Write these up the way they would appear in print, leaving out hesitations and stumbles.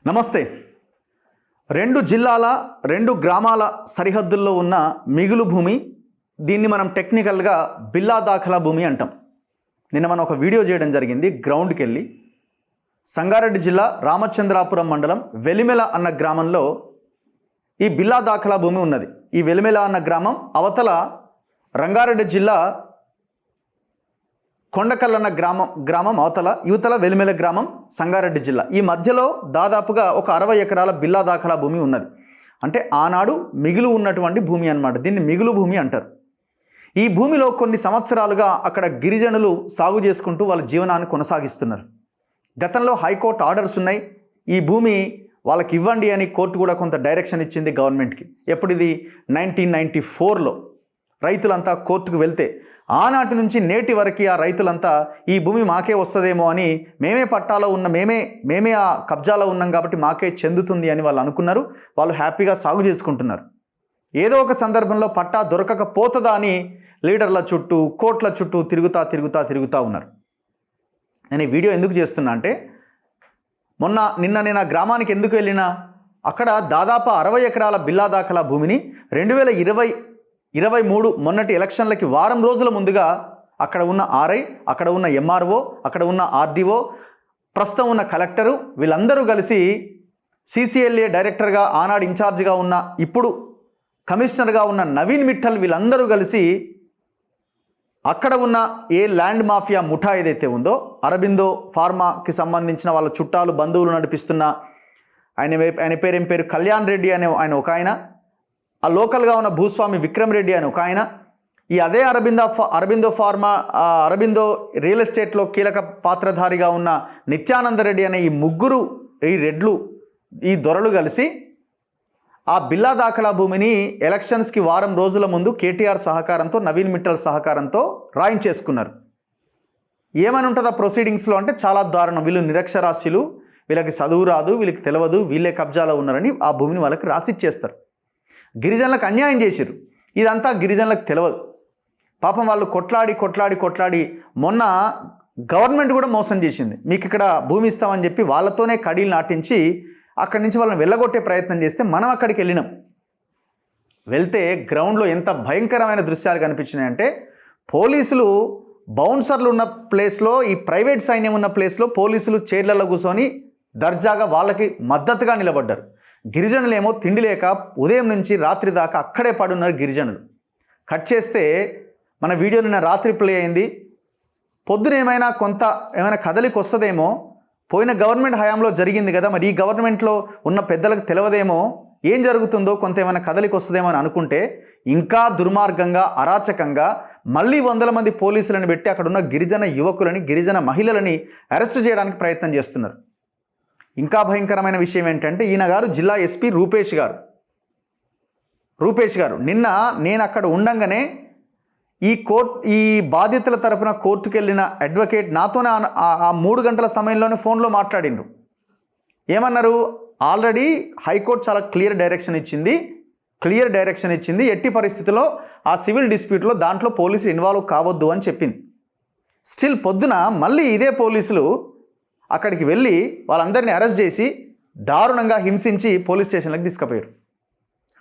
నమస్తే. రెండు జిల్లాల రెండు గ్రామాల సరిహద్దుల్లో ఉన్న మిగులు భూమి, దీన్ని మనం టెక్నికల్గా బిల్లా దాఖలా భూమి అంటాం. నిన్న మనం ఒక వీడియో చేయడం జరిగింది. గ్రౌండ్కి వెళ్ళి సంగారెడ్డి జిల్లా రామచంద్రాపురం మండలం వెలిమెల అన్న గ్రామంలో ఈ బిల్లా దాఖలా భూమి ఉన్నది. ఈ వెలిమెల అన్న గ్రామం అవతల రంగారెడ్డి జిల్లా కొండకల్లన్న గ్రామం అవతల, యువతల వెలిమెల గ్రామం సంగారెడ్డి జిల్లా. ఈ మధ్యలో దాదాపుగా ఒక 60 ఎకరాల బిల్లా దాఖలా భూమి ఉన్నది. అంటే ఆనాడు మిగులు ఉన్నటువంటి భూమి అన్నమాట. దీన్ని మిగులు భూమి అంటారు. ఈ భూమిలో కొన్ని సంవత్సరాలుగా అక్కడ గిరిజనులు సాగు చేసుకుంటూ వాళ్ళ జీవనాన్ని కొనసాగిస్తున్నారు. గతంలో హైకోర్టు ఆర్డర్స్ ఉన్నాయి. ఈ భూమి వాళ్ళకి ఇవ్వండి అని కోర్టు కూడా కొంత డైరెక్షన్ ఇచ్చింది గవర్నమెంట్కి. ఎప్పుడు ఇది 1994లో రైతులంతా కోర్టుకు వెళ్తే ఆనాటి నుంచి నేటి వరకు ఆ రైతులంతా ఈ భూమి మాకే వస్తుందేమో అని, మేమే పట్టాలో ఉన్న మేమే ఆ కబ్జాలో ఉన్నాం కాబట్టి మాకే చెందుతుంది అని వాళ్ళు అనుకున్నారు. వాళ్ళు హ్యాపీగా సాగు చేసుకుంటున్నారు. ఏదో ఒక సందర్భంలో పట్టా దొరకకపోతుందా అని లీడర్ల చుట్టూ కోట్ల చుట్టూ తిరుగుతా ఉన్నారు. నేను ఈ వీడియో ఎందుకు చేస్తున్నా అంటే, నిన్న నేను ఆ గ్రామానికి ఎందుకు వెళ్ళినా, అక్కడ దాదాపు 60 ఎకరాల బిల్లా దాఖలా భూమిని 2023 మొన్నటి ఎలక్షన్లకి వారం రోజుల ముందుగా అక్కడ ఉన్న ఆర్ఐ, అక్కడ ఉన్న ఎంఆర్ఓ, అక్కడ ఉన్న ఆర్డీఓ, ప్రస్తుతం ఉన్న కలెక్టరు, వీళ్ళందరూ కలిసి సిసిఎల్ఏ డైరెక్టర్గా ఆనాడు ఇన్ఛార్జిగా ఉన్న, ఇప్పుడు కమిషనర్గా ఉన్న నవీన్ మిట్టల్, వీళ్ళందరూ కలిసి అక్కడ ఉన్న ఏ ల్యాండ్ మాఫియా ముఠా ఏదైతే ఉందో, అరబిందో ఫార్మాకి సంబంధించిన వాళ్ళ చుట్టాలు బంధువులు నడిపిస్తున్న ఆయన పేరు కళ్యాణ్ రెడ్డి అనే ఆయన ఒక ఆయన, ఆ లోకల్గా ఉన్న భూస్వామి విక్రమ్ రెడ్డి అని ఒక ఆయన, ఈ అదే అరబిందో రియల్ ఎస్టేట్లో కీలక పాత్రధారిగా ఉన్న నిత్యానంద రెడ్డి అనే ఈ రెడ్లు, ఈ దొరలు కలిసి ఆ బిల్లా దాఖలా భూమిని ఎలక్షన్స్కి వారం రోజుల ముందు కేటీఆర్ సహకారంతో, నవీన్ మిట్టల్ సహకారంతో రాయించేసుకున్నారు. ఏమని ఉంటుంది ఆ ప్రొసీడింగ్స్లో అంటే చాలా దారుణం. వీళ్ళు నిరక్షరాస్యులు, వీళ్ళకి చదువు రాదు, వీళ్ళకి తెలియదు, వీళ్ళే కబ్జాలో ఉన్నారని ఆ భూమిని వాళ్ళకి రాసిచ్చేస్తారు. గిరిజనులకు అన్యాయం చేశారు. ఇదంతా గిరిజనులకు తెలియదు. పాపం వాళ్ళు కొట్లాడి మొన్న గవర్నమెంట్ కూడా మోసం చేసింది. మీకు ఇక్కడ భూమి ఇస్తామని చెప్పి వాళ్ళతోనే కడీలు నాటించి అక్కడి నుంచి వాళ్ళని వెళ్ళగొట్టే ప్రయత్నం చేస్తే మనం అక్కడికి వెళ్ళినాం. వెళ్తే గ్రౌండ్లో ఎంత భయంకరమైన దృశ్యాలు కనిపించినాయంటే, పోలీసులు బౌన్సర్లు ఉన్న ప్లేస్లో, ఈ ప్రైవేట్ సైన్యం ఉన్న ప్లేస్లో పోలీసులు చైర్లలో కూర్చొని దర్జాగా వాళ్ళకి మద్దతుగా నిలబడ్డారు. గిరిజనులేమో తిండి లేక ఉదయం నుంచి రాత్రి దాకా అక్కడే పడున్నారు గిరిజనులు. కట్ చేస్తే మన వీడియో నిన్న రాత్రి ప్లే అయింది. పొద్దున ఏమైనా కదలికి వస్తుందేమో, పోయిన గవర్నమెంట్ హయాంలో జరిగింది కదా, మరి ఈ గవర్నమెంట్లో ఉన్న పెద్దలకు తెలియదేమో ఏం జరుగుతుందో, కొంత ఏమైనా కదలికి వస్తుందేమో అని అనుకుంటే, ఇంకా దుర్మార్గంగా అరాచకంగా మళ్ళీ 100 మంది పోలీసులను పెట్టి అక్కడ ఉన్న గిరిజన యువకులని, గిరిజన మహిళలని అరెస్ట్ చేయడానికి ప్రయత్నం చేస్తున్నారు. ఇంకా భయంకరమైన విషయం ఏంటంటే, ఈయన గారు జిల్లా ఎస్పీ రూపేష్ గారు నిన్న నేను అక్కడ ఉండంగానే ఈ బాధితుల తరపున కోర్టుకు వెళ్ళిన అడ్వకేట్ నాతోనే ఆ 3 గంటల సమయంలోనే ఫోన్లో మాట్లాడిండ్రు. ఏమన్నారు, ఆల్రెడీ హైకోర్టు చాలా క్లియర్ డైరెక్షన్ ఇచ్చింది, ఎట్టి పరిస్థితిలో ఆ సివిల్ డిస్ప్యూట్లో దాంట్లో పోలీసులు ఇన్వాల్వ్ కావద్దు అని చెప్పింది. స్టిల్ పొద్దున మళ్ళీ ఇదే పోలీసులు అక్కడికి వెళ్ళి వాళ్ళందరినీ అరెస్ట్ చేసి దారుణంగా హింసించి పోలీస్ స్టేషన్లకు తీసుకుపోయారు.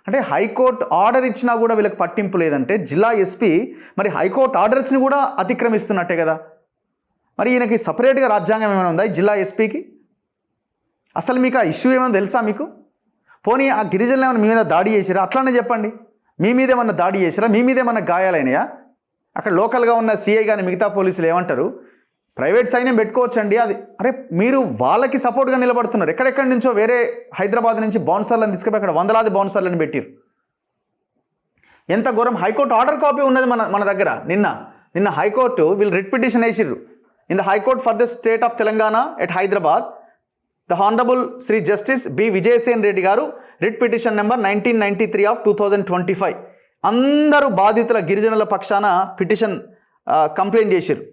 అంటే హైకోర్టు ఆర్డర్ ఇచ్చినా కూడా వీళ్ళకి పట్టింపు లేదంటే, జిల్లా ఎస్పీ మరి హైకోర్టు ఆర్డర్స్ని కూడా అతిక్రమిస్తున్నట్టే కదా. మరి ఈయనకి సపరేట్గా రాజ్యాంగం ఏమైనా ఉందా జిల్లా ఎస్పీకి? అసలు మీకు ఆ ఇష్యూ ఏమైనా తెలుసా మీకు? పోనీ ఆ గిరిజనులు ఏమైనా మీ మీద దాడి చేసిరా? అట్లానే చెప్పండి. మీ మీద ఏమన్నా దాడి చేసిరా? మీ మీద ఏమన్నా గాయాలైనాయా? అక్కడ లోకల్గా ఉన్న సిఐ కానీ మిగతా పోలీసులు ఏమంటారు, ప్రైవేట్ సైన్యం పెట్టుకోవచ్చండి, అది అరే మీరు వాళ్ళకి సపోర్ట్గా నిలబడుతున్నారు. ఎక్కడెక్కడి నుంచో వేరే హైదరాబాద్ నుంచి బౌన్సర్లను తీసుకుపోయి అక్కడ 100లాది బౌన్సర్లను పెట్టారు. ఎంత ఘోరం. హైకోర్టు ఆర్డర్ కాపీ ఉన్నది మన దగ్గర. నిన్న హైకోర్టు వీళ్ళు రిట్ పిటిషన్ వేసిర్రు. In the high court for the state of Telangana at Hyderabad, the honourable Shri justice B Vijaysen Reddy గారు, రిట్ పిటిషన్ నెంబర్ 1993 ఆఫ్ 2025. అందరూ బాధితుల గిరిజనుల పక్షాన పిటిషన్ కంప్లైంట్ చేశారు.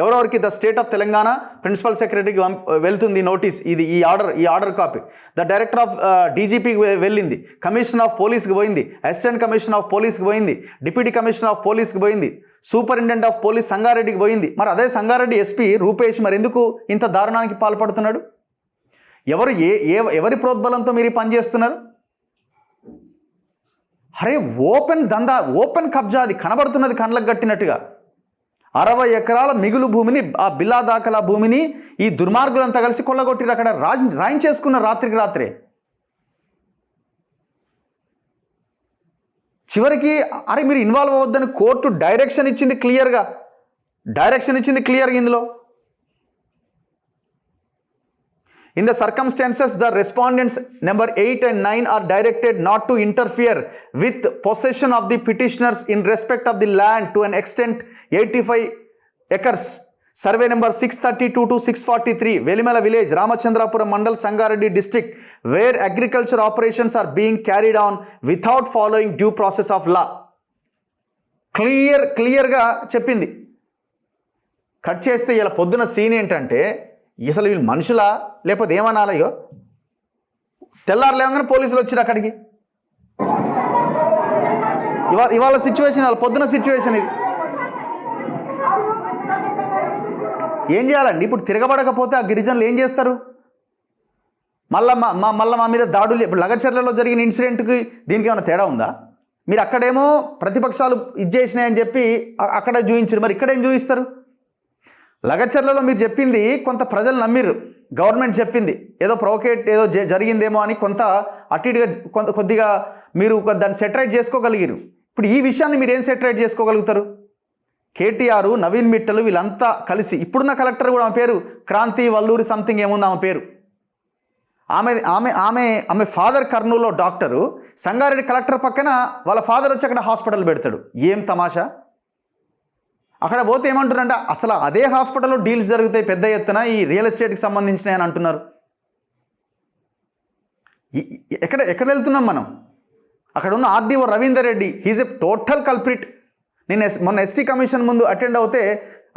ఎవరెవరికి? The state of Telangana principal సెక్రటరీకి వెళ్తుంది నోటీస్. ఈ order copy. The director of డీజీపీకి వెళ్ళింది, కమిషనర్ ఆఫ్ పోలీస్కి పోయింది, అసిస్టెంట్ కమిషనర్ ఆఫ్ పోలీస్కి పోయింది, డిప్యూటీ కమిషనర్ ఆఫ్ పోలీస్కి పోయింది, సూపరింటెండెంట్ ఆఫ్ పోలీస్ సంగారెడ్డికి పోయింది. మరి అదే సంగారెడ్డి ఎస్పీ రూపేష్ మరి ఎందుకు ఇంత దారుణానికి పాల్పడుతున్నాడు? ఎవరి ప్రోద్బలంతో మీరు ఈ పని చేస్తున్నారు? అరే ఓపెన్ దందా, ఓపెన్ కబ్జా, అది కనబడుతున్నది కళ్ళకు కట్టినట్టుగా. 60 ఎకరాల మిగులు భూమిని, ఆ బిల్లా దాఖలా భూమిని ఈ దుర్మార్గులంతా కలిసి కొల్లగొట్టిరు. అక్కడ రాయించేసుకున్న రాత్రికి రాత్రే. చివరికి అరే మీరు ఇన్వాల్వ్ అవ్వద్దని కోర్టు డైరెక్షన్ ఇచ్చింది క్లియర్గా ఇందులో. In the circumstances, the respondents number 8 and 9 are directed not to interfere with possession of the petitioners in respect of the land to an extent 85 acres. Survey number 632 to 643, Velimala village, Ramachandrapuram Mandal, Sangareddy district, where agriculture operations are being carried on without following due process of law. క్లియర్గా చెప్పింది. Cut చేస్తే ఇలా పొద్దున scene ఏంటంటే, అసలు వీళ్ళు మనుషులా లేకపోతే ఏమనాలయో, తెల్లారు లేవగానే పోలీసులు వచ్చారు అక్కడికి. ఇవాళ సిచ్యువేషన్, వాళ్ళ పొద్దున సిచ్యువేషన్ ఇది. ఏం చేయాలండి ఇప్పుడు? తిరగబడకపోతే ఆ గిరిజనులు ఏం చేస్తారు? మళ్ళీ మా మీద దాడులు. ఇప్పుడు లగచర్లలో జరిగిన ఇన్సిడెంట్కి దీనికి ఏమైనా తేడా ఉందా? మీరు అక్కడేమో ప్రతిపక్షాలు ఇది చేసినాయని చెప్పి అక్కడ చూపించారు, మరి ఇక్కడేం చూపిస్తారు? లగచర్లలో మీరు చెప్పింది కొంత ప్రజలు నమ్మిర్రు, గవర్నమెంట్ చెప్పింది ఏదో ప్రొవోకేట్ ఏదో జరిగిందేమో అని కొంత అటు ఇటుగా కొద్దిగా మీరు దాన్ని సెటరైట్ చేసుకోగలిగారు. ఇప్పుడు ఈ విషయాన్ని మీరు ఏం సెటరైట్ చేసుకోగలుగుతారు? కేటీఆర్, నవీన్ మిట్టలు వీళ్ళంతా కలిసి, ఇప్పుడున్న కలెక్టర్ కూడా ఆమె పేరు క్రాంతి వల్లూరి సంథింగ్ ఏముంది ఆమె పేరు, ఆమె ఫాదర్ కర్నూలులో డాక్టరు, సంగారెడ్డి కలెక్టర్ పక్కన వాళ్ళ ఫాదర్ వచ్చి అక్కడ హాస్పిటల్ పెడతాడు. ఏం తమాషా! అక్కడ పోతే ఏమంటున్నారంటే అసలు అదే హాస్పిటల్లో డీల్స్ జరుగుతాయి పెద్ద ఎత్తున ఈ రియల్ ఎస్టేట్కి సంబంధించినవి అని అంటున్నారు. ఎక్కడ వెళ్తున్నాం మనం? అక్కడ ఉన్న RDO Ravinder Reddy, he's a total culprit. నేను మొన్న ఎస్టీ కమిషన్ ముందు అటెండ్ అవుతే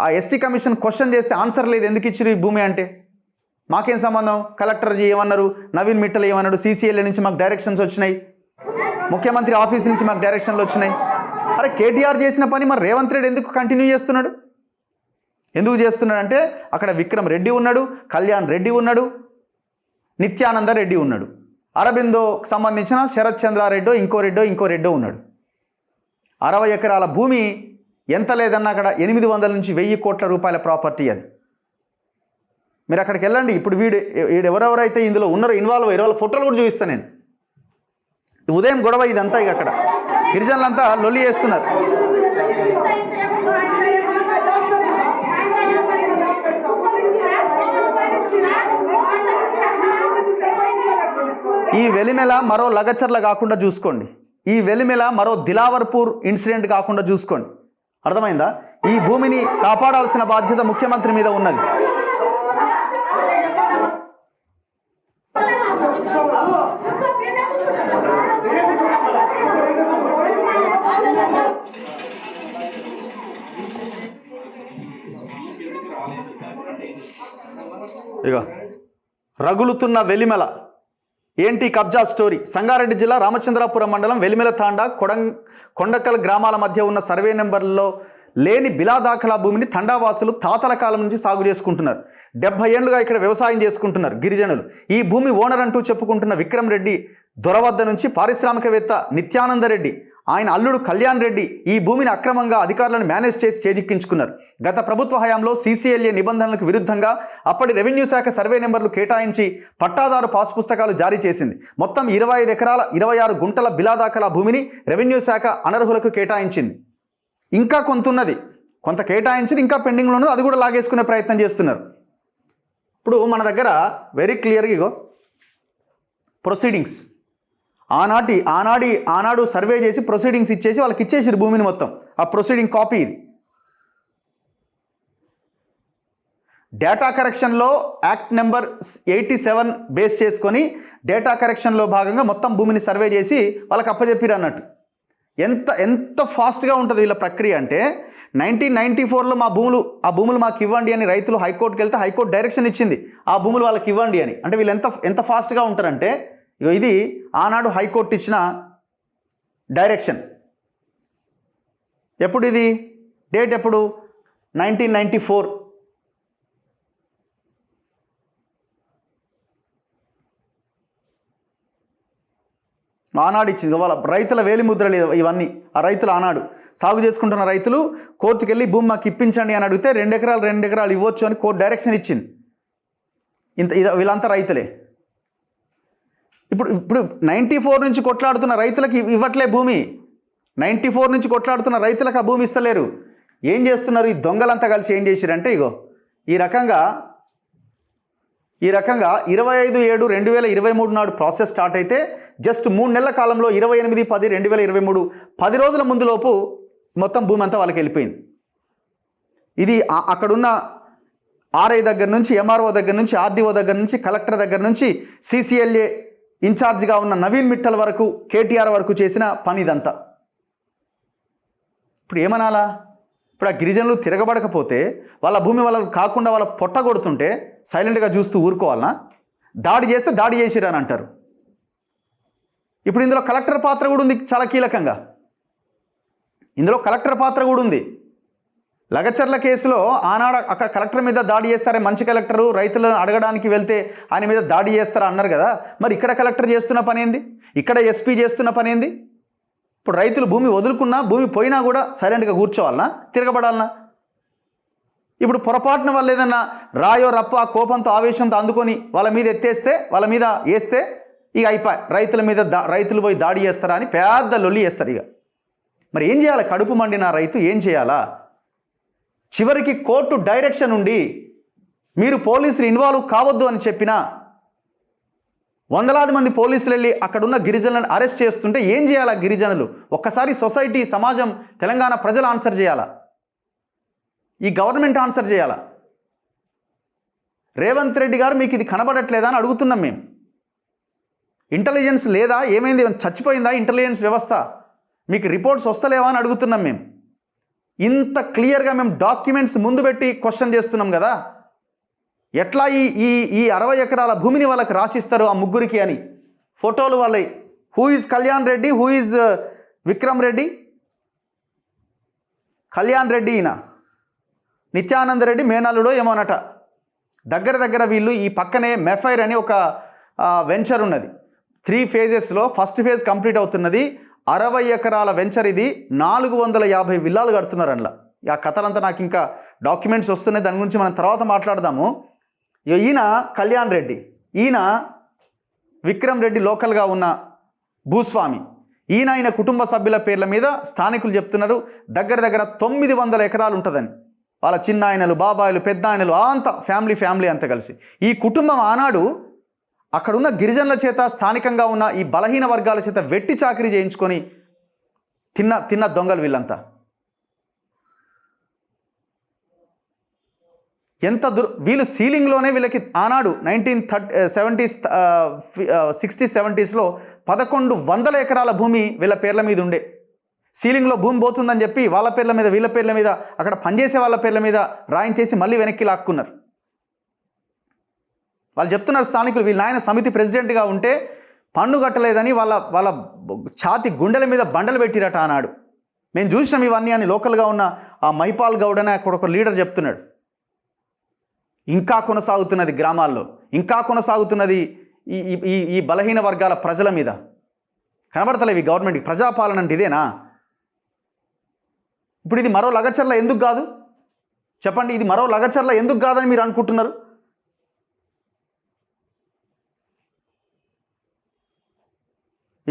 ఆ ఎస్టీ కమిషన్ క్వశ్చన్ చేస్తే ఆన్సర్ లేదు, ఎందుకు ఇచ్చిరు ఈ భూమి అంటే. మాకేం సంబంధం? కలెక్టర్ ఏమన్నారు, నవీన్ మిట్టల్ ఏమన్నాడు, సీసీఎల్ఏ నుంచి మాకు డైరెక్షన్స్ వచ్చినాయి, ముఖ్యమంత్రి ఆఫీస్ నుంచి మాకు డైరెక్షన్లు వచ్చినాయి. అరే కేటీఆర్ చేసిన పని మరి రేవంత్ రెడ్డి ఎందుకు కంటిన్యూ చేస్తున్నాడు? ఎందుకు చేస్తున్నాడు అంటే అక్కడ విక్రమ్ రెడ్డి ఉన్నాడు, కళ్యాణ్ రెడ్డి ఉన్నాడు, నిత్యానంద రెడ్డి ఉన్నాడు, అరబిందోకి సంబంధించిన శరత్ చంద్రారెడ్డో ఇంకో రెడ్డో ఉన్నాడు. 60 ఎకరాల భూమి ఎంత లేదన్నా అక్కడ 800 నుంచి 1000 కోట్ల రూపాయల ప్రాపర్టీ అది. మీరు అక్కడికి వెళ్ళండి. ఇప్పుడు వీడు ఎవరెవరైతే ఇందులో ఉన్నారో ఇన్వాల్వ్ అయ్యారో వాళ్ళ ఫోటోలు కూడా చూపిస్తాను నేను. ఉదయం గొడవ ఇదంతా. ఇక అక్కడ గిరిజనులంతా లొల్లి చేస్తున్నారు. ఈ వెలిమెల మరో లగచర్ల కాకుండా చూసుకోండి. ఈ వెలిమెల మరో దిలావర్పూర్ ఇన్సిడెంట్ కాకుండా చూసుకోండి. అర్థమైందా? ఈ భూమిని కాపాడాల్సిన బాధ్యత ముఖ్యమంత్రి మీద ఉన్నది. ఇక రగులుతున్న వెలిమెల ఏంటి కబ్జా స్టోరీ? సంగారెడ్డి జిల్లా రామచంద్రాపురం మండలం వెలిమెల తాండా కొండకల్ గ్రామాల మధ్య ఉన్న సర్వే నెంబర్లో లేని బిలా దాఖలా భూమిని తండావాసులు తాతల కాలం నుంచి సాగు చేసుకుంటున్నారు. 70 ఏళ్లుగా ఇక్కడ వ్యవసాయం చేసుకుంటున్నారు గిరిజనులు. ఈ భూమి ఓనర్ అంటూ చెప్పుకుంటున్న విక్రమ్ రెడ్డి దొరవద్ద నుంచి పారిశ్రామికవేత్త నిత్యానంద రెడ్డి, ఆయన అల్లుడు కళ్యాణ్ రెడ్డి ఈ భూమిని అక్రమంగా అధికారులను మేనేజ్ చేసి చేజిక్కించుకున్నారు. గత ప్రభుత్వ హయాంలో సీసీఎల్ఏ నిబంధనలకు విరుద్ధంగా అప్పటి రెవెన్యూ శాఖ సర్వే నెంబర్లు కేటాయించి పట్టాదారు పాస్ పుస్తకాలు జారీ చేసింది. మొత్తం 25 ఎకరాల 26 గుంటల బిలా దాఖలా భూమిని రెవెన్యూ శాఖ అనర్హులకు కేటాయించింది. ఇంకా కొంత కేటాయించి ఇంకా పెండింగ్లో ఉన్నది, అది కూడా లాగేసుకునే ప్రయత్నం చేస్తున్నారు. ఇప్పుడు మన దగ్గర వెరీ క్లియర్గా ఇగో ప్రొసీడింగ్స్ ఆనాడు సర్వే చేసి ప్రొసీడింగ్స్ ఇచ్చేసి వాళ్ళకి ఇచ్చేసారు భూమిని మొత్తం. ఆ ప్రొసీడింగ్ కాపీ ఇది. డేటా కరెక్షన్లో యాక్ట్ నెంబర్ 87 బేస్ చేసుకొని డేటా కరెక్షన్లో భాగంగా మొత్తం భూమిని సర్వే చేసి వాళ్ళకి అప్పచెప్పిరు అన్నట్టు. ఎంత ఫాస్ట్గా ఉంటుంది వీళ్ళ ప్రక్రియ అంటే 1994లో ఆ భూములు మాకు ఇవ్వండి అని రైతులు హైకోర్టుకి వెళ్తే హైకోర్టు డైరెక్షన్ ఇచ్చింది ఆ భూములు వాళ్ళకి ఇవ్వండి అని. అంటే వీళ్ళు ఎంత ఫాస్ట్గా ఉంటారంటే ఇది ఆనాడు హైకోర్టు ఇచ్చిన డైరెక్షన్. ఎప్పుడు ఇది డేట్? ఎప్పుడు? 1994. ఆనాడు ఇచ్చింది. వాళ్ళ రైతుల వేలిముద్రలు ఇవన్నీ. ఆ రైతులు ఆనాడు సాగు చేసుకుంటున్న రైతులు కోర్టుకు వెళ్ళి భూమి మాకు ఇప్పించండి అని అడిగితే 2 ఎకరాలు ఇవ్వచ్చు అని కోర్టు డైరెక్షన్ ఇచ్చింది. వీళ్ళంతా రైతులే. ఇప్పుడు 94 నుంచి కొట్లాడుతున్న రైతులకి ఇవ్వట్లే భూమి. 94 నుంచి కొట్లాడుతున్న రైతులకు ఆ భూమి ఇస్తలేరు. ఏం చేస్తున్నారు ఈ దొంగలంతా కలిసి? ఏం చేసిరంటే ఇగో ఈ రకంగా 25/7/2023 నాడు ప్రాసెస్ స్టార్ట్ అయితే జస్ట్ 3 నెలల కాలంలో 28/10/2023 10 రోజుల ముందులోపు మొత్తం భూమి అంతా వాళ్ళకి వెళ్ళిపోయింది. ఇది అక్కడున్న ఆర్ఐ దగ్గర నుంచి, ఎంఆర్ఓ దగ్గర నుంచి, ఆర్డీఓ దగ్గర నుంచి, కలెక్టర్ దగ్గర నుంచి, సిసిఎల్ఏ ఇన్ఛార్జ్గా ఉన్న నవీన్ మిట్టల్ వరకు, కేటీఆర్ వరకు చేసిన పని ఇదంతా. ఇప్పుడు ఏమనాలా? ఇప్పుడు ఆ గిరిజనులు తిరగబడకపోతే, వాళ్ళ భూమి వాళ్ళకు కాకుండా వాళ్ళ పొట్ట కొడుతుంటే సైలెంట్గా చూస్తూ ఊరుకోవాలనా? దాడి చేస్తే దాడి చేసిరు అని అంటారు. ఇప్పుడు ఇందులో కలెక్టర్ పాత్ర కూడా ఉంది. చాలా కీలకంగా ఇందులో కలెక్టర్ పాత్ర కూడా ఉంది. లగచర్ల కేసులో ఆనాడు అక్కడ కలెక్టర్ మీద దాడి చేస్తారే, మంచి కలెక్టరు రైతులను అడగడానికి వెళ్తే ఆయన మీద దాడి చేస్తారా అన్నారు కదా. మరి ఇక్కడ కలెక్టర్ చేస్తున్న పని ఏంది? ఇక్కడ ఎస్పీ చేస్తున్న పని ఏంది? ఇప్పుడు రైతులు భూమి వదులుకున్నా, భూమి పోయినా కూడా సైలెంట్గా కూర్చోవాలనా? తిరగబడాలనా? ఇప్పుడు పొరపాటున వాళ్ళు ఏదన్నా రాయో రప్ప కోపంతో ఆవేశంతో అందుకొని వాళ్ళ మీద ఎత్తేస్తే, వాళ్ళ మీద వేస్తే ఇక అయిపోయి రైతులు పోయి దాడి చేస్తారా అని పెద్ద లొల్లి చేస్తారు. ఇక మరి ఏం చేయాలి? కడుపు మండిన రైతు ఏం చేయాలా? చివరికి కోర్టు డైరెక్షన్ ఉండి మీరు పోలీసులు ఇన్వాల్వ్ కావద్దు అని చెప్పినా వందలాది మంది పోలీసులు వెళ్ళి అక్కడున్న గిరిజనులను అరెస్ట్ చేస్తుంటే ఏం చేయాలా గిరిజనులు? ఒక్కసారి సొసైటీ, సమాజం, తెలంగాణ ప్రజలు ఆన్సర్ చేయాలా? ఈ గవర్నమెంట్ ఆన్సర్ చేయాలా? రేవంత్ రెడ్డి గారు మీకు ఇది కనబడట్లేదా అని అడుగుతున్నాం మేము. ఇంటెలిజెన్స్ లేదా? ఏమైంది? చచ్చిపోయిందా ఇంటెలిజెన్స్ వ్యవస్థ? మీకు రిపోర్ట్స్ వస్తలేవా అని అడుగుతున్నాం మేము. ఇంత క్లియర్గా మేము డాక్యుమెంట్స్ ముందు పెట్టి క్వశ్చన్ చేస్తున్నాం కదా. ఎట్లా ఈ 60 ఎకరాల భూమిని వాళ్ళకి రాసిస్తారు ఆ ముగ్గురికి అని? ఫోటోలు వాళ్ళవి. Who is Kalyan Reddy, who is Vikram Reddy? Kalyan Reddy ఈయన, నిత్యానంద రెడ్డి మేనల్లుడో ఏమోనట. దగ్గర వీళ్ళు ఈ పక్కనే మెఫైర్ అని ఒక వెంచర్ ఉన్నది. 3 phases ఫస్ట్ ఫేజ్ కంప్లీట్ అవుతున్నది. 60 ఎకరాల వెంచర్ ఇది. 450 విల్లాలు కడుతున్నారు అందులో. ఆ కథలంతా నాకు ఇంకా డాక్యుమెంట్స్ వస్తున్నాయి, దాని గురించి మనం తర్వాత మాట్లాడదాము. ఈయన కళ్యాణ్ రెడ్డి, ఈయన విక్రమ్ రెడ్డి లోకల్గా ఉన్న భూస్వామి. ఆయన కుటుంబ సభ్యుల పేర్ల మీద స్థానికులు చెప్తున్నారు దగ్గర 900 ఎకరాలు ఉంటుందని. వాళ్ళ చిన్న ఆయనలు, బాబాయిలు, పెద్ద ఆయనలు అంతా ఫ్యామిలీ అంతా కలిసి ఈ కుటుంబం ఆనాడు అక్కడున్న గిరిజనుల చేత, స్థానికంగా ఉన్న ఈ బలహీన వర్గాల చేత వెట్టి చాకరీ చేయించుకొని తిన్న దొంగలు వీళ్ళంతా. వీళ్ళు సీలింగ్లోనే వీళ్ళకి ఆనాడు 1970s 60s 70s 1100 ఎకరాల భూమి వీళ్ళ పేర్ల మీద ఉండే. సీలింగ్లో భూమి పోతుందని చెప్పి వాళ్ళ పేర్ల మీద, వీళ్ళ పేర్ల మీద, అక్కడ పనిచేసే వాళ్ళ పేర్ల మీద రాయించేసి మళ్ళీ వెనక్కి లాక్కున్నారు. వాళ్ళు చెప్తున్నారు స్థానికులు, వీళ్ళ నాయన సమితి ప్రెసిడెంట్గా ఉంటే పన్ను కట్టలేదని వాళ్ళ ఛాతి గుండెల మీద బండలు పెట్టిరట ఆనాడు. మేము చూసినాం ఇవన్నీ అని లోకల్గా ఉన్న ఆ మైపాల్ గౌడ్ అని అక్కడ ఒక లీడర్ చెప్తున్నాడు. ఇంకా కొనసాగుతున్నది గ్రామాల్లో, ఇంకా కొనసాగుతున్నది ఈ బలహీన వర్గాల ప్రజల మీద. కనబడతలేవి గవర్నమెంట్కి. ప్రజాపాలన అంటే ఇదేనా? ఇప్పుడు ఇది మరో లగచర్ల ఎందుకు కాదు చెప్పండి? ఇది మరో లగచర్ల ఎందుకు కాదని మీరు అనుకుంటున్నారు?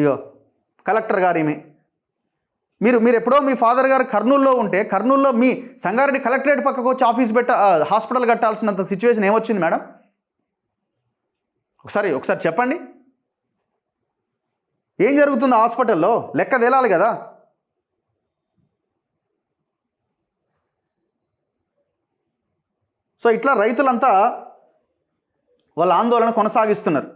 ఇగో కలెక్టర్ గారు ఈమె. మీరు ఎప్పుడో మీ ఫాదర్ గారు కర్నూలులో ఉంటే, కర్నూలులో మీ సంగారెడ్డి కలెక్టరేట్ పక్కకు వచ్చి ఆఫీస్ హాస్పిటల్ కట్టాల్సినంత సిచ్యువేషన్ ఏమొచ్చింది మేడం? ఒకసారి చెప్పండి. ఏం జరుగుతుంది హాస్పిటల్లో? లెక్క తేలాలి కదా. సో ఇట్లా రైతులంతా వాళ్ళ ఆందోళన కొనసాగిస్తున్నారు.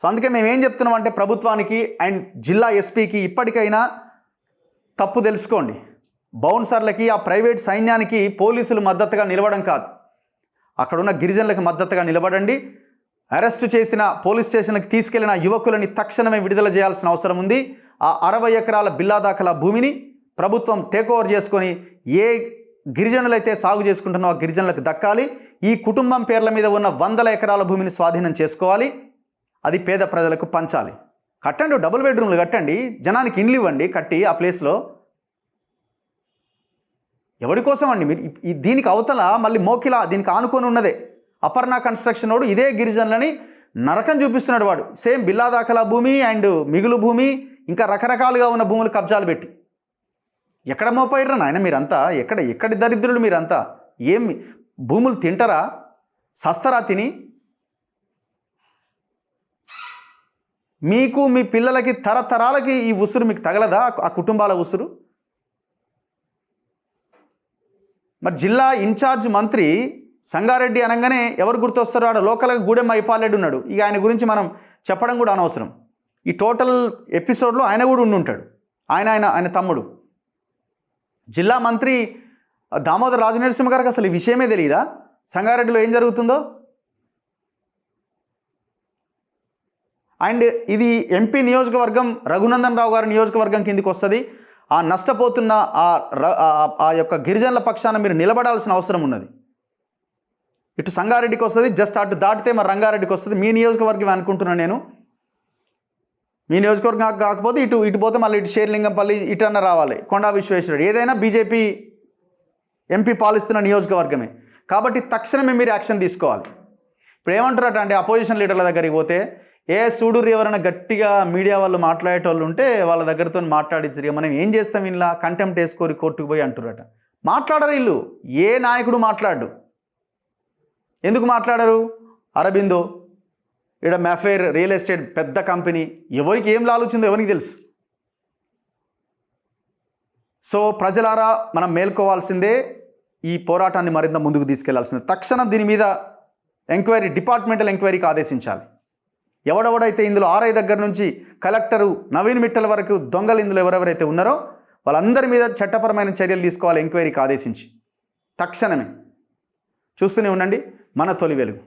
సో అందుకే మేము ఏం చెప్తున్నాం అంటే ప్రభుత్వానికి అండ్ జిల్లా ఎస్పీకి ఇప్పటికైనా తప్పు తెలుసుకోండి. బౌన్సర్లకి, ఆ ప్రైవేట్ సైన్యానికి పోలీసులు మద్దతుగా నిలవడం కాదు, అక్కడున్న గిరిజనులకు మద్దతుగా నిలబడండి. అరెస్టు చేసిన, పోలీస్ స్టేషన్కి తీసుకెళ్లిన యువకులని తక్షణమే విడుదల చేయాల్సిన అవసరం ఉంది. ఆ 60 ఎకరాల బిల్లా దాఖలా భూమిని ప్రభుత్వం టేక్ ఓవర్ చేసుకొని ఏ గిరిజనులైతే సాగు చేసుకుంటున్నో ఆ గిరిజనులకు దక్కాలి. ఈ కుటుంబం పేర్ల మీద ఉన్న 100 ఎకరాల భూమిని స్వాధీనం చేసుకోవాలి. అది పేద ప్రజలకు పంచాలి. కట్టండి, డబుల్ బెడ్రూమ్లు కట్టండి, జనానికి ఇండ్లు ఇవ్వండి కట్టి ఆ ప్లేస్లో. ఎవరి కోసం అండి మీరు? దీనికి అవతల మళ్ళీ మోకిలా దీనికి ఆనుకొని ఉన్నదే అపర్ణ కన్స్ట్రక్షన్ వాడు ఇదే గిరిజనులని నరకం చూపిస్తున్నాడు. వాడు సేమ్ బిల్లా దాఖలా భూమి అండ్ మిగులు భూమి ఇంకా రకరకాలుగా ఉన్న భూములు కబ్జాలు పెట్టి ఎక్కడ మోపాయిర్రా నాయన మీరంతా? ఎక్కడి దరిద్రులు మీరంతా? ఏమి భూములు తింటారా? సస్తరా తిని? మీకు మీ పిల్లలకి తరతరాలకి ఈ ఉసురు మీకు తగలదా? ఆ కుటుంబాల ఉసురు. మరి జిల్లా ఇన్ఛార్జ్ మంత్రి సంగారెడ్డి అనగానే ఎవరు గుర్తొస్తారో? ఆడ లోకల్గా గూడెం అయిపాలెడ్డి ఉన్నాడు. ఇక ఆయన గురించి మనం చెప్పడం కూడా అనవసరం. ఈ టోటల్ ఎపిసోడ్లో ఆయన కూడా ఉండుంటాడు. ఆయన తమ్ముడు జిల్లా మంత్రి దామోదర్ రాజనరసింహ గారికి అసలు ఈ విషయమే తెలియదా సంగారెడ్డిలో ఏం జరుగుతుందో? అండ్ ఇది ఎంపీ నియోజకవర్గం, రఘునందన్ రావు గారి నియోజకవర్గం కిందికి వస్తుంది. ఆ నష్టపోతున్న ఆ యొక్క గిరిజనుల పక్షాన మీరు నిలబడాల్సిన అవసరం ఉన్నది. ఇటు సంగారెడ్డికి వస్తుంది, జస్ట్ అటు దాటితే మరి రంగారెడ్డికి వస్తుంది. మీ నియోజకవర్గం అనుకుంటున్నాను నేను. మీ నియోజకవర్గం కాకపోతే ఇటు పోతే మళ్ళీ ఇటు షేర్లింగంపల్లి ఇటన్నా రావాలి, కొండా విశ్వేశ్వరుడు. ఏదైనా బీజేపీ ఎంపీ పాలిస్తున్న నియోజకవర్గమే కాబట్టి తక్షణమే మీరు యాక్షన్ తీసుకోవాలి. ఇప్పుడు ఏమంటారట అంటే అపోజిషన్ లీడర్ల దగ్గరికి పోతే, చూడుర్రి ఎవరైనా గట్టిగా మీడియా వాళ్ళు మాట్లాడేటోళ్ళు ఉంటే వాళ్ళ దగ్గరతో మాట్లాడించరు, మనం ఏం చేస్తాం ఇలా కంటెంప్ట్ వేసుకోరి కోర్టుకు పోయి అంటురట. మాట్లాడరు వీళ్ళు. ఏ నాయకుడు మాట్లాడు. ఎందుకు మాట్లాడరు? అరబిందో, ఇక్కడ మ్యాఫైర్ రియల్ ఎస్టేట్ పెద్ద కంపెనీ, ఎవరికి ఏం ఆలోచిందో ఎవరికి తెలుసు. సో ప్రజలారా మనం మేల్కోవాల్సిందే, ఈ పోరాటాన్ని మరింత ముందుకు తీసుకెళ్లాల్సిందే. తక్షణం దీని మీద ఎంక్వైరీ, డిపార్ట్మెంటల్ ఎంక్వైరీకి ఆదేశించాలి. ఎవడెవడైతే ఇందులో ఆర్ఐ దగ్గర నుంచి కలెక్టరు నవీన్ మిట్టల్ వరకు దొంగలు ఇందులో ఎవరెవరైతే ఉన్నారో వాళ్ళందరి మీద చట్టపరమైన చర్యలు తీసుకోవాలి ఎంక్వైరీకి ఆదేశించి తక్షణమే. చూస్తూనే ఉండండి మన తొలి వెలుగు.